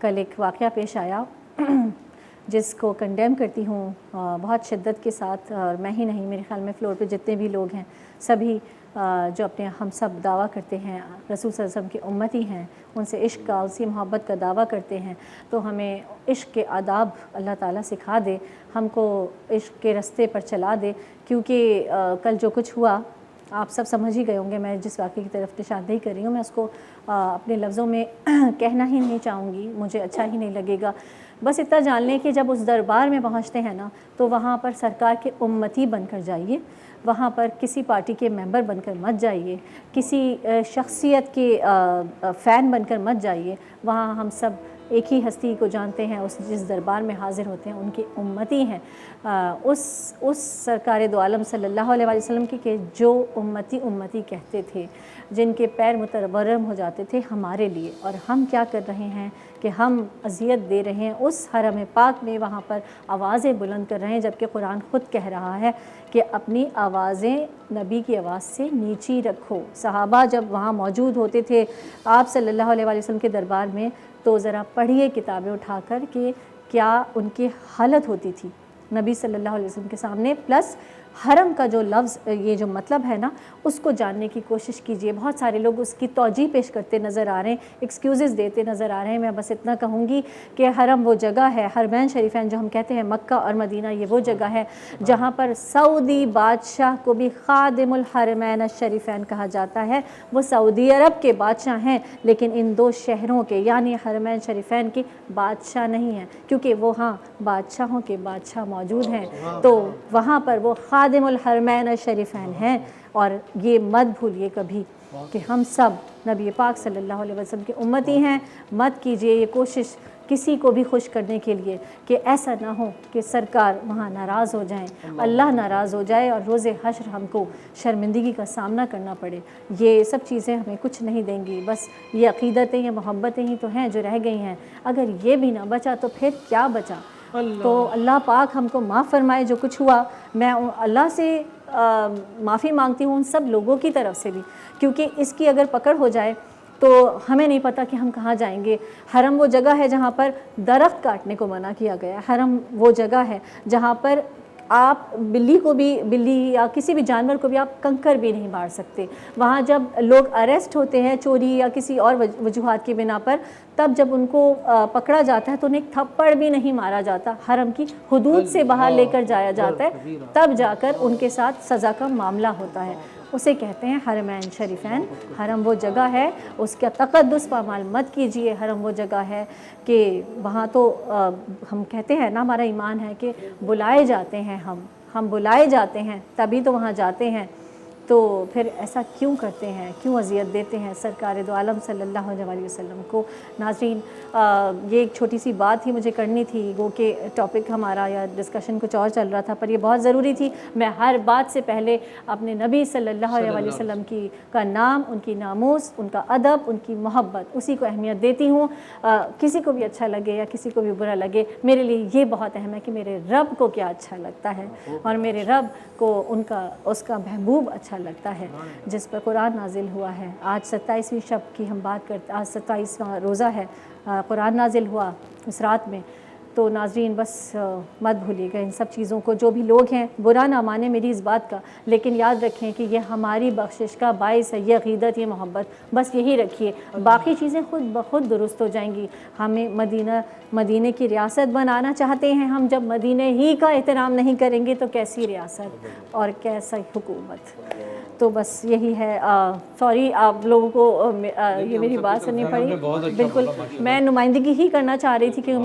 کل ایک واقعہ پیش آیا جس کو کنڈیم کرتی ہوں بہت شدت کے ساتھ، اور میں ہی نہیں، میرے خیال میں فلور پہ جتنے بھی لوگ ہیں سبھی جو اپنے ہم سب دعویٰ کرتے ہیں رسول صلی اللہ علیہ وسلم کی امتی ہیں، ان سے عشق کا، اسی محبت کا دعویٰ کرتے ہیں، تو ہمیں عشق کے آداب اللہ تعالیٰ سکھا دے، ہم کو عشق کے رستے پر چلا دے، کیونکہ کل جو کچھ ہوا آپ سب سمجھ ہی گئے ہوں گے۔ میں جس واقعے کی طرف نشاندہی کر رہی ہوں میں اس کو اپنے لفظوں میں کہنا ہی نہیں چاہوں گی، مجھے اچھا ہی نہیں لگے گا، بس اتنا جان لیں کہ جب اس دربار میں پہنچتے ہیں نا تو وہاں پر سرکار کے امتی بن کر جائیے، وہاں پر کسی پارٹی کے ممبر بن کر مت جائیے، کسی شخصیت کے فین بن کر مت جائیے، وہاں ہم سب ایک ہی ہستی کو جانتے ہیں، جس دربار میں حاضر ہوتے ہیں ان کی امتی ہیں، اس سرکار دو عالم صلی اللہ علیہ وسلم کی کہ جو امتی امتی کہتے تھے، جن کے پیر متورم ہو جاتے تھے ہمارے لیے، اور ہم کیا کر رہے ہیں کہ ہم اذیت دے رہے ہیں اس حرم پاک میں، وہاں پر آوازیں بلند کر رہے ہیں، جبکہ قرآن خود کہہ رہا ہے کہ اپنی آوازیں نبی کی آواز سے نیچی رکھو۔ صحابہ جب وہاں موجود ہوتے تھے آپ صلی اللہ علیہ وسلم کے دربار میں، تو ذرا پڑھیے کتابیں اٹھا کر کہ کیا ان کی حالت ہوتی تھی نبی صلی اللہ علیہ وسلم کے سامنے، پلس حرم کا جو لفظ، یہ جو مطلب ہے نا، اس کو جاننے کی کوشش کیجئے۔ بہت سارے لوگ اس کی توجیہ پیش کرتے نظر آ رہے ہیں، ایکسکیوزز دیتے نظر آ رہے ہیں۔ میں بس اتنا کہوں گی کہ حرم وہ جگہ ہے، حرمین شریفین جو ہم کہتے ہیں، مکہ اور مدینہ، یہ وہ جگہ ہے جہاں پر سعودی بادشاہ کو بھی خادم الحرمین الشریفین کہا جاتا ہے۔ وہ سعودی عرب کے بادشاہ ہیں، لیکن ان دو شہروں کے یعنی حرمین شریفین کے بادشاہ نہیں ہیں، کیونکہ وہاں بادشاہوں کے بادشاہ موجود ہیں، تو وہاں پر وہ خادم الحرمین الشریفین ہیں۔ اور یہ مت بھولیے کبھی کہ ہم سب نبی پاک صلی اللہ علیہ وسلم کے امتی ہیں۔ مت کیجئے یہ کوشش کسی کو بھی خوش کرنے کے لیے کہ ایسا نہ ہو کہ سرکار وہاں ناراض ہو جائیں، اللہ ناراض ہو جائے اور روز حشر ہم کو شرمندگی کا سامنا کرنا پڑے۔ یہ سب چیزیں ہمیں کچھ نہیں دیں گی، بس یہ عقیدتیں، یہ محبتیں ہی تو ہیں جو رہ گئی ہیں۔ اگر یہ بھی نہ بچا تو پھر کیا بچا؟ تو اللہ پاک ہم کو معاف فرمائے جو کچھ ہوا۔ میں اللہ سے معافی مانگتی ہوں ان سب لوگوں کی طرف سے بھی، کیونکہ اس کی اگر پکڑ ہو جائے تو ہمیں نہیں پتہ کہ ہم کہاں جائیں گے۔ حرم وہ جگہ ہے جہاں پر درخت کاٹنے کو منع کیا گیا ہے، حرم وہ جگہ ہے جہاں پر آپ بلی یا کسی بھی جانور کو بھی آپ کنکر بھی نہیں مار سکتے۔ وہاں جب لوگ اریسٹ ہوتے ہیں چوری یا کسی اور وجوہات کی بنا پر، تب جب ان کو پکڑا جاتا ہے تو انہیں ایک تھپڑ بھی نہیں مارا جاتا، حرم کی حدود سے باہر لے کر جایا جاتا ہے، تب جا کر ان کے ساتھ سزا کا معاملہ ہوتا ہے۔ اسے کہتے ہیں حرمین شریفین۔ حرم وہ جگہ ہے، اس کا تقدس پامال مت کیجئے۔ حرم وہ جگہ ہے کہ وہاں تو ہم کہتے ہیں نا، ہمارا ایمان ہے کہ بلائے جاتے ہیں، ہم بلائے جاتے ہیں تبھی تو وہاں جاتے ہیں، تو پھر ایسا کیوں کرتے ہیں، کیوں اذیت دیتے ہیں سرکار دو عالم صلی اللہ علیہ وسلم کو؟ ناظرین، یہ ایک چھوٹی سی بات ہی مجھے کرنی تھی، وہ کہ ٹاپک ہمارا یا ڈسکشن کچھ اور چل رہا تھا، پر یہ بہت ضروری تھی۔ میں ہر بات سے پہلے اپنے نبی صلی اللہ علیہ وسلم کا نام، ان کی ناموس، ان کا ادب، ان کی محبت، اسی کو اہمیت دیتی ہوں۔ کسی کو بھی اچھا لگے یا کسی کو بھی برا لگے، میرے لیے یہ بہت اہم ہے کہ میرے رب کو کیا اچھا لگتا ہے، اور میرے رب کو اس کا محبوب اچھا لگتا ہے جس پر قرآن نازل ہوا ہے۔ آج 27ویں شب کی ہم بات کرتے، آج 27واں روزہ ہے، قرآن نازل ہوا اس رات میں، تو ناظرین بس مت بھولیے گا ان سب چیزوں کو۔ جو بھی لوگ ہیں برا نہ مانے میری اس بات کا، لیکن یاد رکھیں کہ یہ ہماری بخشش کا باعث ہے، یہ عقیدت، یہ محبت، بس یہی رکھیے، باقی چیزیں خود بخود درست ہو جائیں گی۔ ہمیں مدینے کی ریاست بنانا چاہتے ہیں ہم، جب مدینے ہی کا احترام نہیں کریں گے تو کیسی ریاست اور کیسا حکومت؟ تو بس یہی ہے۔ سوری آپ لوگوں کو یہ میری بات سننی پڑی، بالکل میں نمائندگی ہی کرنا چاہ رہی تھی کہ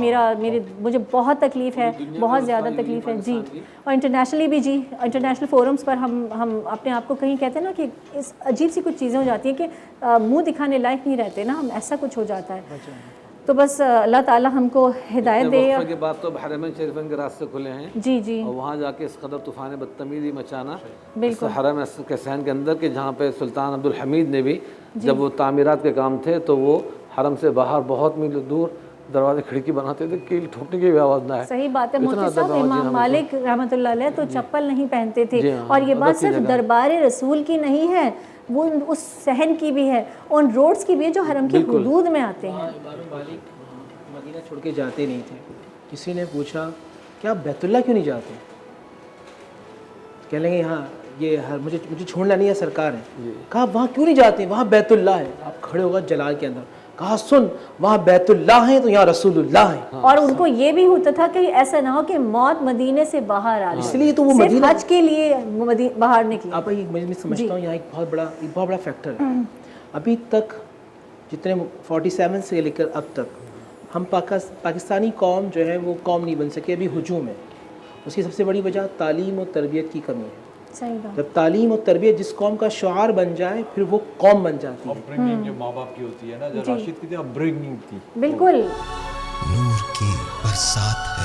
مجھے بہت تکلیف ہے، بہت زیادہ تکلیف ہے جی، اور انٹرنیشنلی بھی جی، انٹرنیشنل فورمز پر ہم اپنے آپ کو کہیں کہتے ہیں نا کہ اس عجیب سی کچھ چیزیں ہو جاتی ہیں کہ منہ دکھانے لائق نہیں رہتے نا ہم، ایسا کچھ ہو جاتا ہے۔ تو بس اللہ تعالی ہم کو ہدایت دے۔ وقفے کے بعد تو حرمین شریفین کے راستے کھلے ہیں جی جی، اور وہاں جا کے اس قدر طوفان بدتمیزی مچانا بالکل حرم کیسین کے اندر، کہ جہاں پہ سلطان عبدالحمید نے بھی جب وہ تعمیرات کے کام تھے تو وہ حرم سے باہر بہت میل دور دروازے کھڑکی بناتے تھے، کیل ٹھوکنے کی بھی آواز نہ ہے۔ صحیح بات ہے مفتی صاحب، امام مالک رحمۃ اللہ علیہ تو چپل نہیں پہنتے تھے، اور یہ بات صرف دربار رسول کی نہیں ہے، وہ اس صحن کی بھی ہے، ان روڈز کی بھی ہے جو حرم کی حدود میں آتے ہیں۔ مدینہ چھوڑ کے جاتے نہیں تھے. کسی نے پوچھا کہ آپ بیت اللہ کیوں نہیں جاتے؟ کہہ لیں گے ہاں یہ مجھے چھوڑنا نہیں ہے سرکار ہے. کہا وہاں کیوں نہیں جاتے؟ وہاں بیت اللہ ہے. آپ کھڑے ہوگا جلال کے اندر. کہا سن وہاں بیت اللہ ہے تو یہاں رسول اللہ ہے. اور ان کو یہ بھی ہوتا تھا کہ ایسا نہ ہو کہ موت مدینے سے باہر آ جائے, اس لیے تو وہ صرف مدینہ حج کے لیے باہر نکلے. آپ میں سمجھتا ہوں یہاں ایک بہت بڑا فیکٹر ہے. ابھی تک جتنے 47 سے لے کر اب تک ہم پاکستانی قوم جو ہے وہ قوم نہیں بن سکے. ابھی ہجوم ہے. اس کی سب سے بڑی وجہ تعلیم و تربیت کی کمی ہے. صحیح بات. جب تعلیم و تربیت جس قوم کا شعار بن جائے پھر وہ قوم بن جاتی ہے. اپبرنگنگ جو ماں باپ کی ہوتی ہے نا, جو راشد کی تھی اپبرنگنگ تھی. بالکل. نور کی برسات ہے.